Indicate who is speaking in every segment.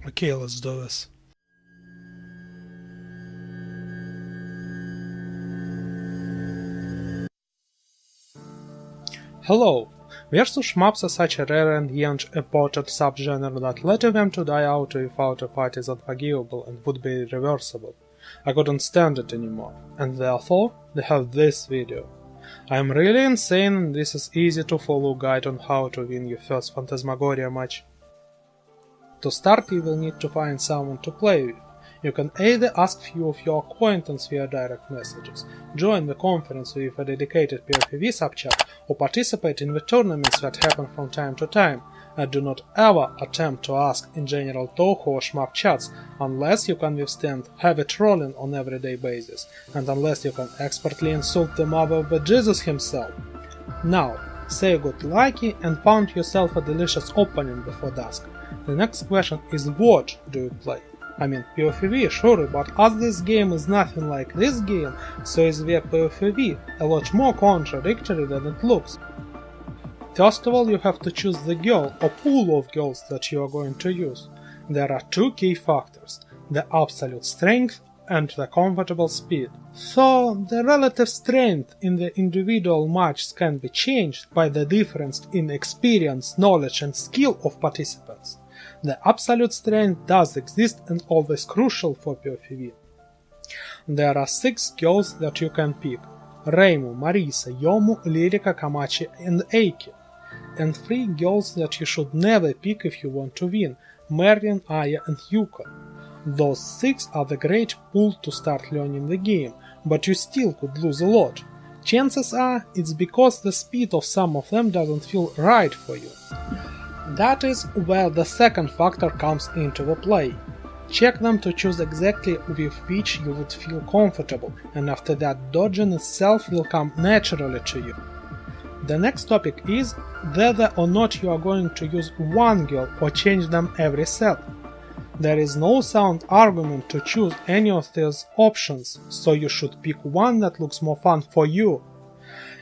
Speaker 1: Okay, let's do this. Hello! Versus shmups are such a rare and yet important subgenre that letting them to die out without a fight is unforgivable and would be irreversible. I couldn't stand it anymore, and therefore they have this video. I am really insane and this is easy to follow guide on how to win your first Phantasmagoria match. To start, you will need to find someone to play with. You can either ask few of your acquaintances via direct messages, join the conference with a dedicated PoFV subchat, or participate in the tournaments that happen from time to time, and do not ever attempt to ask in general Touhou or shmup chats unless you can withstand heavy trolling on everyday basis, and unless you can expertly insult the mother of the Jesus himself. Now, say good lucky and find yourself a delicious opening before dusk. The next question is, what do you play? I mean PoFV, sure, but as this game is nothing like this game, so is the PoFV, a lot more contradictory than it looks. First of all, you have to choose the girl or pool of girls that you are going to use. There are two key factors, the absolute strength and the comfortable speed. So, the relative strength in the individual matches can be changed by the difference in experience, knowledge and skill of participants. The absolute strength does exist and always crucial for PoFV. There are 6 girls that you can pick: Reimu, Marisa, Yomu, Lyrica, Kamachi and Eiki. And 3 girls that you should never pick if you want to win: Marian, Aya and Yuka. Those 6 are the great pool to start learning the game, but you still could lose a lot. Chances are it's because the speed of some of them doesn't feel right for you. That is where the second factor comes into the play. Check them to choose exactly with which you would feel comfortable, and after that dodging itself will come naturally to you. The next topic is whether or not you are going to use one girl or change them every set. There is no sound argument to choose any of these options, so you should pick one that looks more fun for you.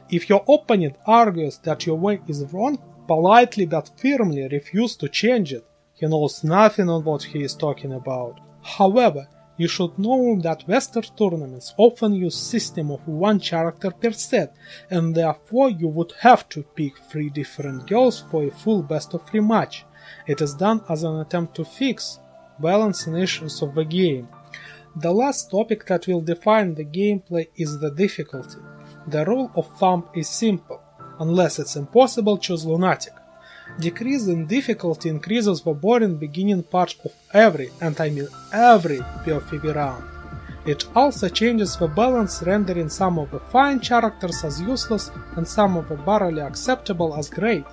Speaker 1: If your opponent argues that your way is wrong, politely but firmly refuse to change it. He knows nothing on what he is talking about. However, you should know that Western tournaments often use system of one character per set, and therefore you would have to pick 3 different girls for a full best of 3 match. It is done as an attempt to fix balancing issues of the game. The last topic that will define the gameplay is the difficulty. The rule of thumb is simple. Unless it's impossible, choose Lunatic. Decrease in difficulty increases the boring beginning part of every, and I mean every, PoFV round. It also changes the balance, rendering some of the fine characters as useless and some of the barely acceptable as great.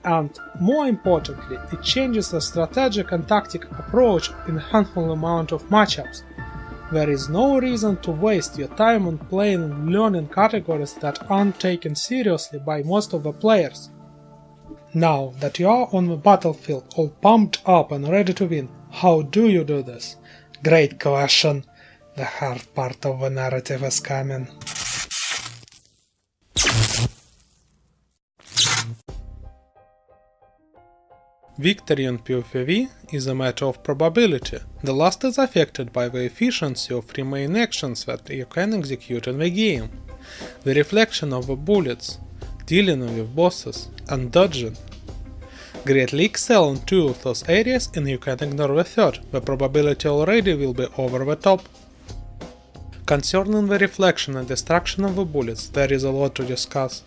Speaker 1: And more importantly, it changes the strategic and tactic approach in a handful amount of matchups. There is no reason to waste your time on playing and learning categories that aren't taken seriously by most of the players. Now that you are on the battlefield all pumped up and ready to win, how do you do this? Great question! The hard part of the narrative is coming. Victory on PoFV is a matter of probability. The last is affected by the efficiency of 3 main actions that you can execute in the game: the reflection of the bullets, dealing with bosses, and dodging. Greatly excel in 2 of those areas and you can ignore the third, the probability already will be over the top. Concerning the reflection and destruction of the bullets, there is a lot to discuss.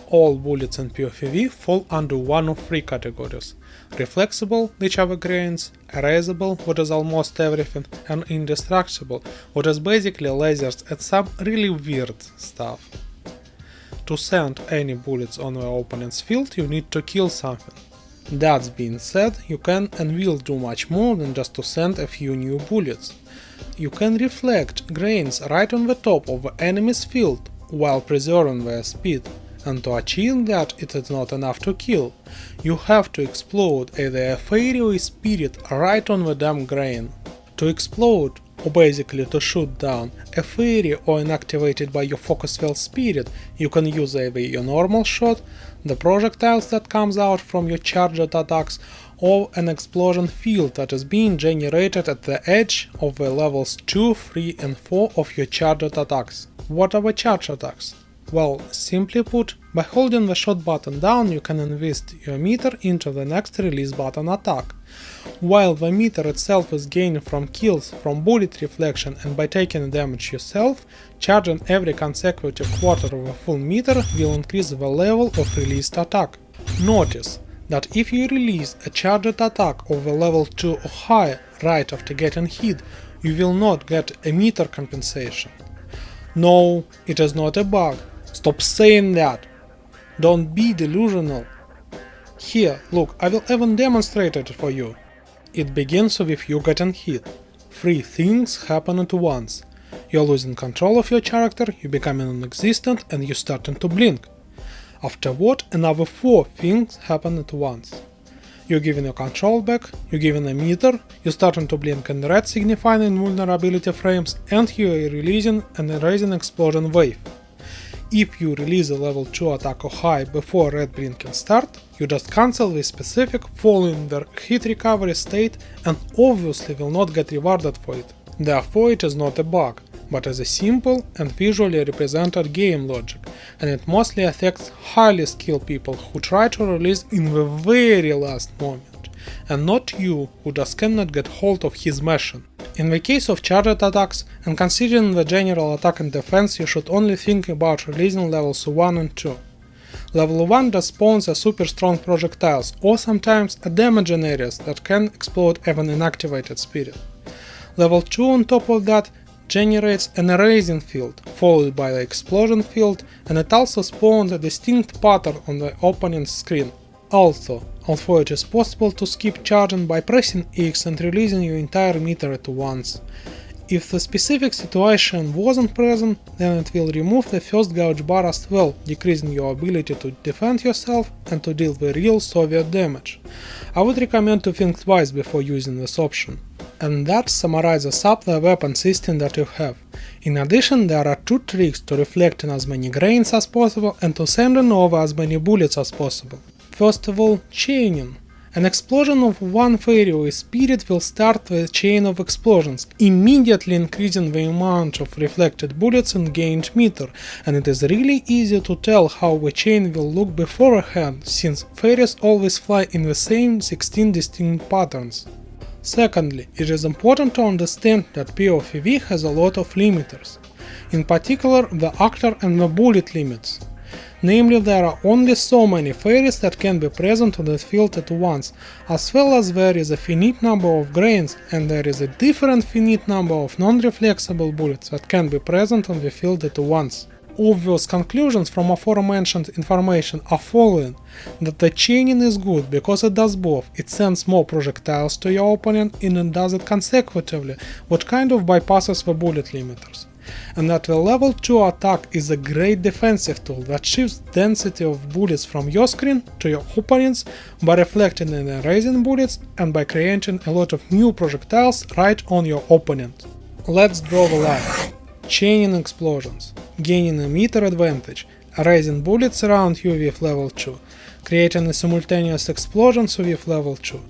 Speaker 1: All bullets in PoFV fall under one of 3 categories: reflexible, which are the grains, erasable, what is almost everything, and indestructible, what is basically lasers and some really weird stuff. To send any bullets on the opponent's field, you need to kill something. That being said, you can and will do much more than just to send a few new bullets. You can reflect grains right on the top of the enemy's field while preserving their speed. And to achieve that, it is not enough to kill. You have to explode either a fairy or a spirit right on the damn grain. To explode, or basically to shoot down, a fairy or inactivated by your focus spell spirit, you can use either your normal shot, the projectiles that comes out from your charged attacks, or an explosion field that is being generated at the edge of the levels 2, 3 and 4 of your charged attacks. What are the charged attacks? Well, simply put, by holding the shot button down you can invest your meter into the next release button attack. While the meter itself is gained from kills, from bullet reflection and by taking damage yourself, charging every consecutive quarter of a full meter will increase the level of released attack. Notice that if you release a charged attack of a level 2 or higher right after getting hit, you will not get a meter compensation. No, it is not a bug. Stop saying that. Don't be delusional. Here, look, I will even demonstrate it for you. It begins with you getting hit. 3 things happen at once. You're losing control of your character, you becoming non-existent, and you starting to blink. Afterward, another 4 things happen at once. You're giving your control back, you're giving a meter, you're starting to blink in red signifying invulnerability frames, and you're releasing an erasing explosion wave. If you release a level 2 attack or high before red blinking start, you just cancel the specific following the hit recovery state and obviously will not get rewarded for it. Therefore it is not a bug, but is a simple and visually represented game logic, and it mostly affects highly skilled people who try to release in the very last moment, and not you who just cannot get hold of his machine. In the case of charged attacks, and considering the general attack and defense, you should only think about releasing levels 1 and 2. Level 1 just spawns a super strong projectiles, or sometimes a damaging areas that can explode even in activated spirit. Level 2 on top of that generates an erasing field, followed by the explosion field, and it also spawns a distinct pattern on the opponent's screen. Also, although it is possible to skip charging by pressing X and releasing your entire meter at once. If the specific situation wasn't present, then it will remove the first gauge bar as well, decreasing your ability to defend yourself and to deal the real severe damage. I would recommend to think twice before using this option. And that summarizes up the weapon system that you have. In addition, there are 2 tricks to reflecting as many grains as possible and to sending over as many bullets as possible. First of all, chaining. An explosion of one fairy with spirit will start the chain of explosions, immediately increasing the amount of reflected bullets and gained meter, and it is really easy to tell how the chain will look beforehand, since fairies always fly in the same 16 distinct patterns. Secondly, it is important to understand that PoFV has a lot of limiters, in particular the actor and the bullet limits. Namely, there are only so many fairies that can be present on the field at once, as well as there is a finite number of grains and there is a different finite number of non-reflexible bullets that can be present on the field at once. Obvious conclusions from aforementioned information are following: that the chaining is good because it does both, it sends more projectiles to your opponent and it does it consecutively, what kind of bypasses the bullet limiters. And that the level 2 attack is a great defensive tool that shifts density of bullets from your screen to your opponent's by reflecting and erasing bullets and by creating a lot of new projectiles right on your opponent. Let's draw the line. Chaining explosions, gaining a meter advantage, erasing bullets around you with level 2, creating a simultaneous explosions with level 2,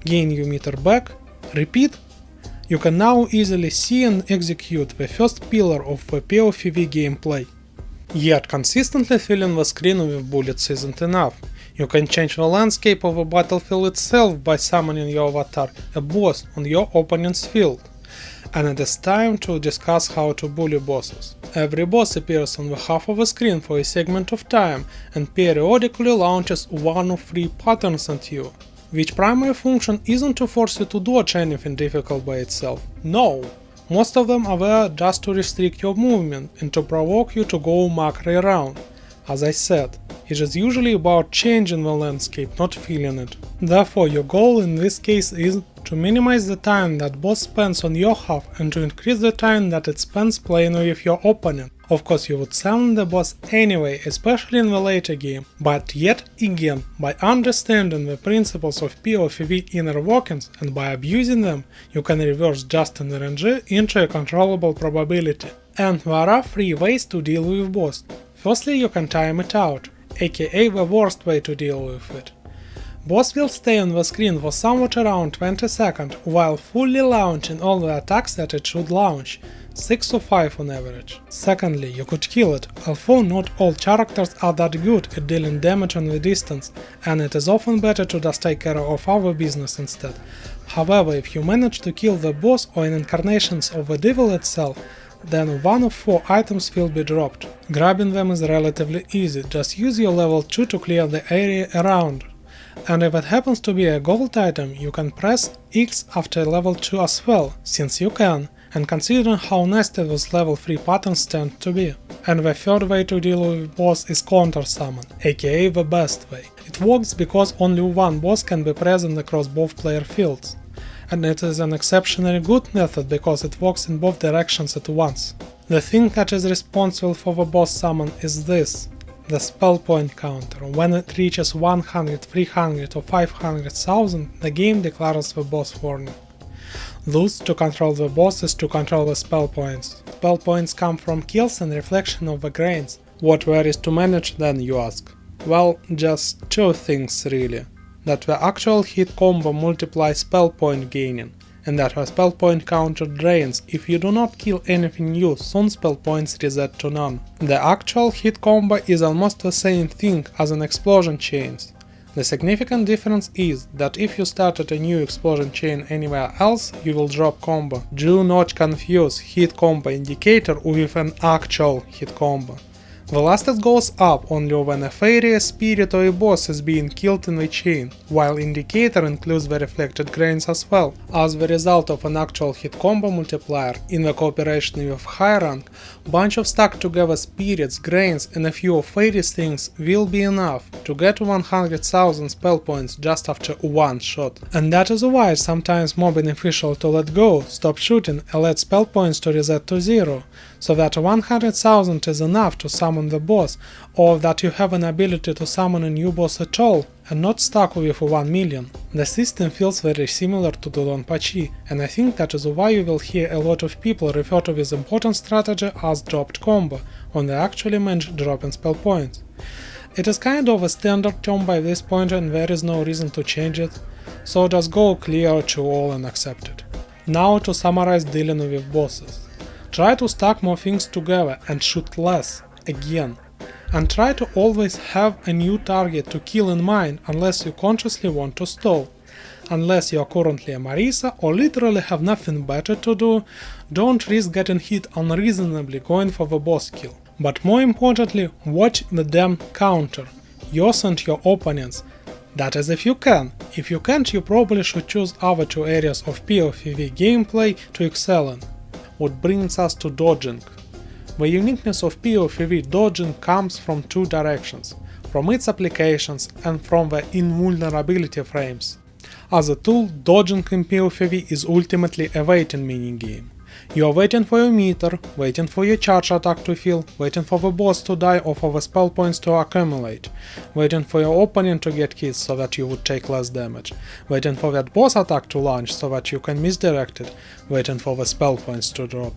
Speaker 1: gain your meter back, repeat. You can now easily see and execute the first pillar of the PoFV gameplay. Yet consistently filling the screen with bullets isn't enough. You can change the landscape of the battlefield itself by summoning your avatar, a boss, on your opponent's field. And it is time to discuss how to bully bosses. Every boss appears on the half of the screen for a segment of time and periodically launches one of 3 patterns at you, which primary function isn't to force you to dodge anything difficult by itself. No, most of them are there just to restrict your movement and to provoke you to go macro around. As I said, it is usually about changing the landscape, not feeling it. Therefore, your goal in this case is to minimize the time that boss spends on your half and to increase the time that it spends playing with your opponent. Of course, you would summon the boss anyway, especially in the later game, but yet again, by understanding the principles of PoFV inner workings and by abusing them, you can reverse just an RNG into a controllable probability. And there are 3 ways to deal with boss. Firstly, you can time it out, aka the worst way to deal with it. Boss will stay on the screen for somewhat around 20 seconds while fully launching all the attacks that it should launch, 6 to 5 on average. Secondly, you could kill it, although not all characters are that good at dealing damage on the distance, and it is often better to just take care of our business instead. However, if you manage to kill the boss or an incarnations of the devil itself, then one of 4 items will be dropped. Grabbing them is relatively easy, just use your level 2 to clear the area around. And if it happens to be a gold item, you can press X after level 2 as well, since you can, and considering how nasty those level 3 patterns tend to be. And the third way to deal with boss is counter summon, aka the best way. It works because only one boss can be present across both player fields. And it is an exceptionally good method because it works in both directions at once. The thing that is responsible for the boss summon is this, the spell point counter. When it reaches 100, 300 or 500,000, the game declares the boss warning. Thus, to control the boss is to control the spell points. Spell points come from kills and reflection of the grains. What there is to manage then, you ask? Well, just 2 things really. That the actual hit combo multiplies spell point gaining, and that the spell point counter drains. If you do not kill anything new, soon spell points reset to none. The actual hit combo is almost the same thing as an explosion chains. The significant difference is that if you started a new explosion chain anywhere else, you will drop combo. Do not confuse hit combo indicator with an actual hit combo. Velocity goes up only when a fairy, spirit or a boss is being killed in the chain, while indicator includes the reflected grains as well. As the result of an actual hit combo multiplier, in the cooperation with high rank, bunch of stuck together spirits, grains and a few fairy things will be enough to get 100,000 spell points just after one shot. And that is why it's sometimes more beneficial to let go, stop shooting and let spell points to reset to 0, so that 100,000 is enough to summon the boss, or that you have an ability to summon a new boss at all, and not stuck with 1 million. The system feels very similar to the Donpachi, and I think that is why you will hear a lot of people refer to this important strategy as dropped combo, when they actually meant dropping spell points. It is kind of a standard term by this point and there is no reason to change it, so just go clear to all and accept it. Now to summarize dealing with bosses. Try to stack more things together and shoot less, again. And try to always have a new target to kill in mind unless you consciously want to stall. Unless you are currently a Marisa or literally have nothing better to do, don't risk getting hit unreasonably going for the boss kill. But more importantly, watch the damn counter, yours and your opponents. That is if you can. If you can't, you probably should choose other 2 areas of PoFV gameplay to excel in. What brings us to dodging. The uniqueness of PoFV dodging comes from 2 directions, from its applications and from the invulnerability frames. As a tool, dodging in PoFV is ultimately a waiting minigame. You are waiting for your meter, waiting for your charge attack to fill, waiting for the boss to die or for the spell points to accumulate, waiting for your opponent to get hit so that you would take less damage, waiting for that boss attack to launch so that you can misdirect it, waiting for the spell points to drop.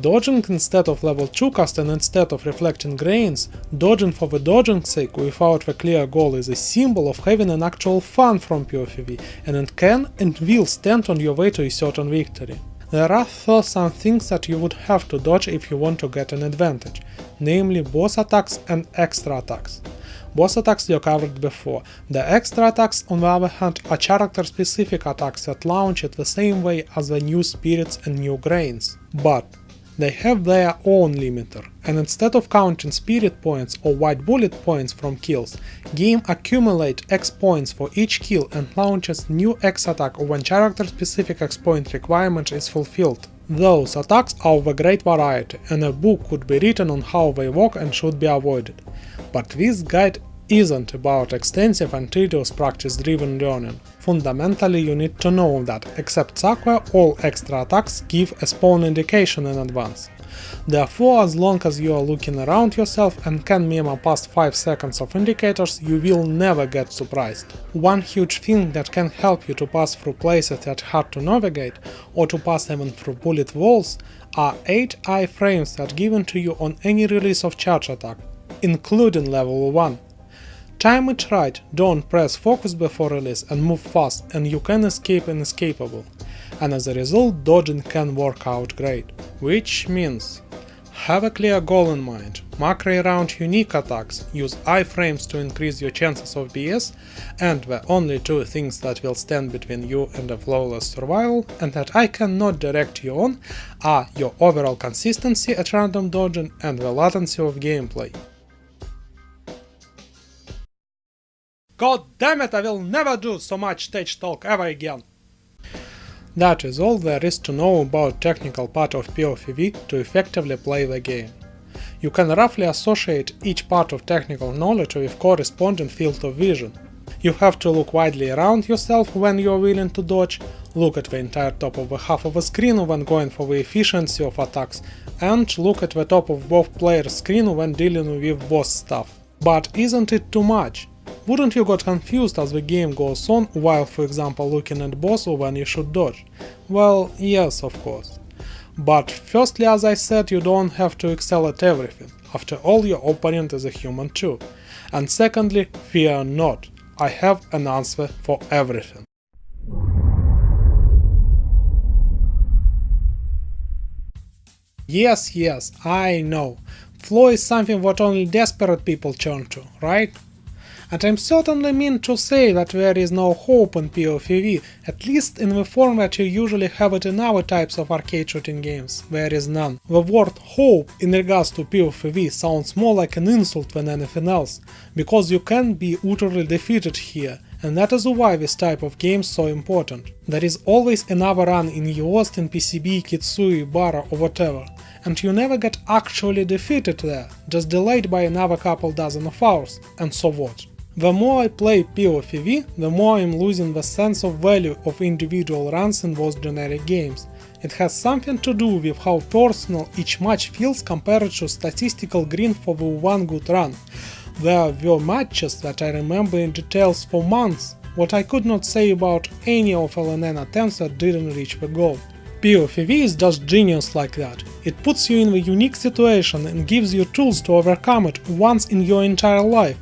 Speaker 1: Dodging instead of level 2 cast and instead of reflecting grains, dodging for the dodging's sake without the clear goal is a symbol of having an actual fun from PoFV, and it can and will stand on your way to a certain victory. There are thus some things that you would have to dodge if you want to get an advantage, namely boss attacks and extra attacks. Boss attacks you covered before. The extra attacks, on the other hand, are character-specific attacks that launch it the same way as the new spirits and new grains. But they have their own limiter, and instead of counting spirit points or white bullet points from kills, game accumulates X points for each kill and launches new X attack when character-specific X point requirement is fulfilled. Those attacks are of a great variety, and a book could be written on how they work and should be avoided. But this guide isn't about extensive and tedious practice-driven learning. Fundamentally, you need to know that, except Sakura, all extra attacks give a spawn indication in advance. Therefore, as long as you are looking around yourself and can memo past 5 seconds of indicators, you will never get surprised. One huge thing that can help you to pass through places that are hard to navigate, or to pass even through bullet walls, are 8 iframes that are given to you on any release of charge attack, including level 1. Time it right, don't press focus before release and move fast, and you can escape inescapable. And as a result, dodging can work out great. Which means, have a clear goal in mind, macro around unique attacks, use iframes to increase your chances of BS, and the only two things that will stand between you and a flawless survival, and that I cannot direct you on, are your overall consistency at random dodging and the latency of gameplay. God damn it, I will never do so much stage talk ever again! That is all there is to know about technical part of PoFV to effectively play the game. You can roughly associate each part of technical knowledge with corresponding field of vision. You have to look widely around yourself when you are willing to dodge, look at the entire top of the half of the screen when going for the efficiency of attacks, and look at the top of both players' screen when dealing with boss stuff. But isn't it too much? Wouldn't you get confused as the game goes on while, for example, looking at boss or when you should dodge? Well, yes, of course. But firstly, as I said, you don't have to excel at everything. After all, your opponent is a human too. And secondly, fear not. I have an answer for everything. Yes, I know. Flaw is something what only desperate people turn to, right? And I'm certainly mean to say that there is no hope in PoFV, at least in the form that you usually have it in other types of arcade shooting games. There is none. The word hope in regards to PoFV sounds more like an insult than anything else, because you can be utterly defeated here, and that is why this type of game is so important. There is always another run in Yoast, in PCB, Kitsui, Bara or whatever, and you never get actually defeated there, just delayed by another couple dozen of hours, and so what? The more I play PoFV, the more I'm losing the sense of value of individual runs in those generic games. It has something to do with how personal each match feels compared to statistical green for the one good run. There were matches that I remember in details for months, what I could not say about any of LNN attempts that didn't reach the goal. PoFV is just genius like that. It puts you in a unique situation and gives you tools to overcome it once in your entire life.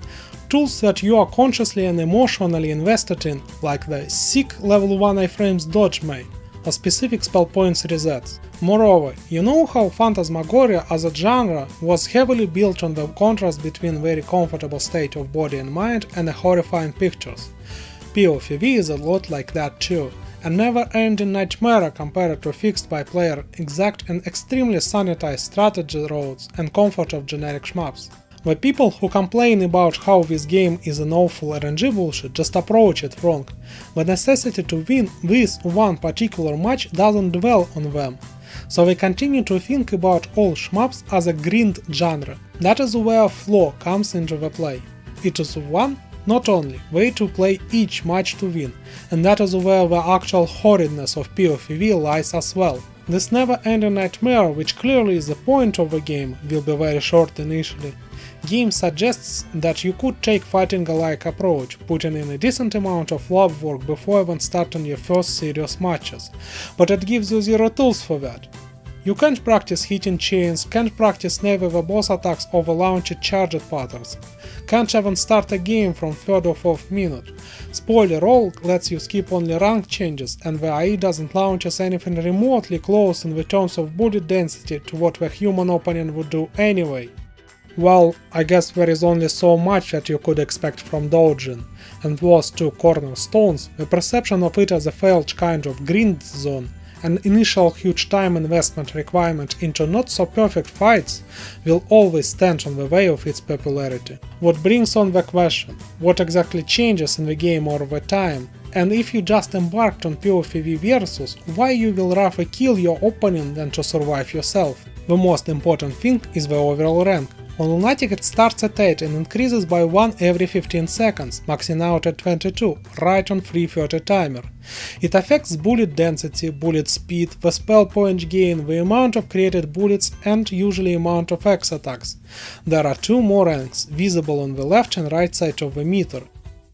Speaker 1: Tools that you are consciously and emotionally invested in, like the sick level 1 iframes dodge main, or specific spell points resets. Moreover, you know how Phantasmagoria as a genre was heavily built on the contrast between very comfortable state of body and mind and horrifying pictures. PoFV is a lot like that too, a never-ending nightmare compared to fixed by player exact and extremely sanitized strategy roads and comfort of generic shmups. The people who complain about how this game is an awful RNG bullshit just approach it wrong. The necessity to win this one particular match doesn't dwell on them, so they continue to think about all shmups as a grind genre. That is where flaw comes into the play. It is one, not only, way to play each match to win, and that is where the actual horridness of PoFV lies as well. This never-ending nightmare, which clearly is the point of the game, will be very short initially. Game suggests that you could take fighting-alike approach, putting in a decent amount of lab work before even starting your first serious matches, but it gives you zero tools for that. You can't practice hitting chains, can't practice never the boss attacks or the launched charged patterns, can't even start a game from 3rd or 4th minute. Spoiler alert lets you skip only rank changes, and the AI doesn't launch as anything remotely close in the terms of bullet density to what the human opponent would do anyway. Well, I guess there is only so much that you could expect from dodging, and those two cornerstones, the perception of it as a failed kind of grind zone, and initial huge time investment requirement into not so perfect fights, will always stand on the way of its popularity. What brings on the question, what exactly changes in the game over time, and if you just embarked on PoFV versus, why you will rather kill your opponent than to survive yourself? The most important thing is the overall rank. On Lunatic it starts at 8 and increases by 1 every 15 seconds, maxing out at 22, right on 330 timer. It affects bullet density, bullet speed, the spell point gain, the amount of created bullets and usually amount of X attacks. There are two more ranks, visible on the left and right side of the meter.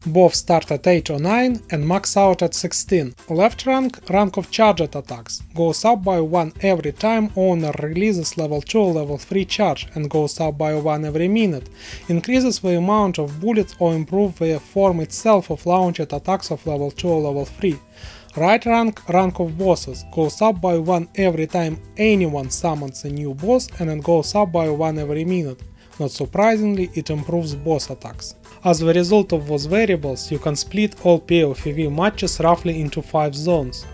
Speaker 1: Both start at 8 or 9 and max out at 16. Left rank of charged attacks, goes up by 1 every time owner releases level 2 or level 3 charge and goes up by 1 every minute, increases the amount of bullets or improves the form itself of launched attacks of level 2 or level 3. Right rank of bosses, goes up by 1 every time anyone summons a new boss and it goes up by 1 every minute. Not surprisingly, it improves boss attacks. As a result of those variables, you can split all PoFV matches roughly into 5 zones.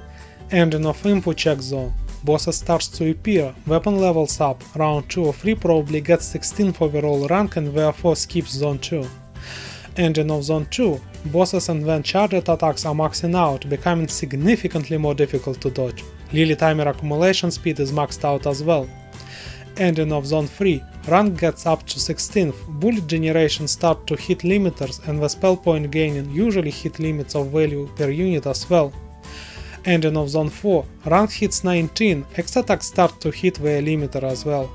Speaker 1: Ending of input check zone. Bosses starts to appear, weapon levels up, round 2 or 3 probably gets 16th overall rank and therefore skips zone 2. Ending of zone 2. Bosses and then charged attacks are maxing out, becoming significantly more difficult to dodge. Lily timer accumulation speed is maxed out as well. Ending of zone 3. Rank gets up to 16th, bullet generation start to hit limiters and the spell point gaining usually hit limits of value per unit as well. Ending of zone 4, rank hits 19, X attacks start to hit the limiter as well.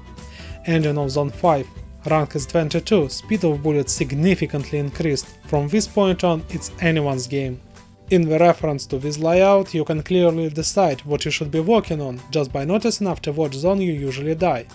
Speaker 1: Ending of zone 5, rank is 22, speed of bullets significantly increased, from this point on it's anyone's game. In the reference to this layout, you can clearly decide what you should be working on just by noticing after what zone you usually die.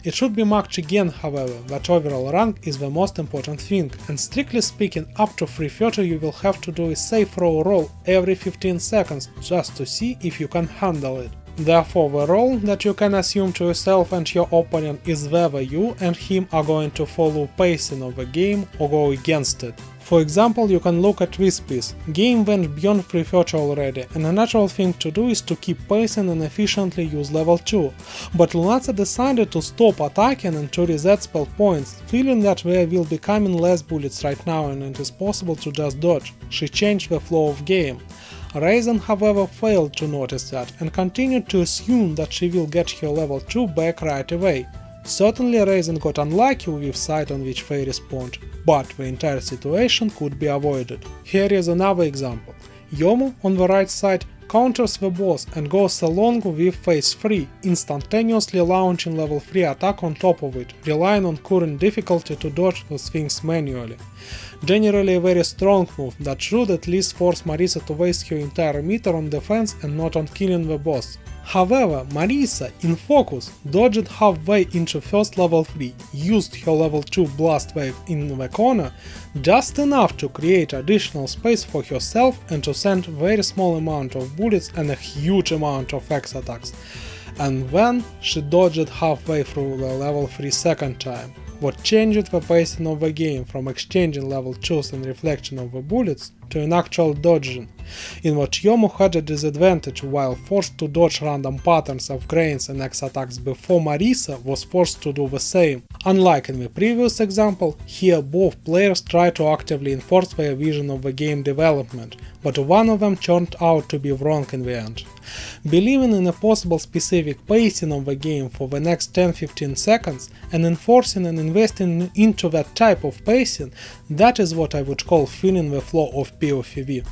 Speaker 1: It should be marked again, however, that overall rank is the most important thing, and strictly speaking, up to 330 you will have to do a safe throw roll every 15 seconds just to see if you can handle it. Therefore, the role that you can assume to yourself and your opponent is whether you and him are going to follow pacing of the game or go against it. For example, you can look at this piece. Game went beyond 330 already, and a natural thing to do is to keep pacing and efficiently use level 2. But Lunasa decided to stop attacking and to reset spell points, feeling that there will be coming less bullets right now and it is possible to just dodge. She changed the flow of game. Raisin, however, failed to notice that and continued to assume that she will get her level 2 back right away. Certainly Raisin got unlucky with side on which they respond, but the entire situation could be avoided. Here is another example. Yomu, on the right side, counters the boss and goes along with phase 3, instantaneously launching level 3 attack on top of it, relying on current difficulty to dodge those things manually. Generally a very strong move that should at least force Marisa to waste her entire meter on defense and not on killing the boss. However, Marisa, in focus, dodged halfway into first level 3, used her level 2 blast wave in the corner, just enough to create additional space for herself and to send very small amount of bullets and a huge amount of X attacks. And then she dodged halfway through the level 3 second time, what changed the pacing of the game from exchanging level 2s and reflection of the bullets to an actual dodging, in what Yomu had a disadvantage while forced to dodge random patterns of grains and X attacks before Marisa was forced to do the same. Unlike in the previous example, here both players try to actively enforce their vision of the game development, but one of them turned out to be wrong in the end. Believing in a possible specific pacing of the game for the next 10-15 seconds and enforcing and investing into that type of pacing, that is what I would call feeling the flow of PoFV.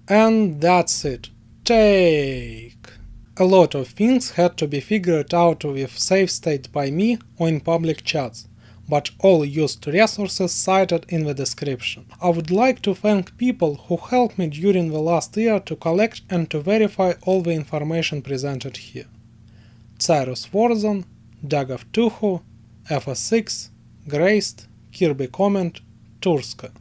Speaker 1: And that's it. Take! A lot of things had to be figured out with save state by me or in public chats, but all used resources cited in the description. I would like to thank people who helped me during the last year to collect and to verify all the information presented here. Cyrus Warzone, Dagav Touhou, FS6, Graced, Kirby Comment, Turska.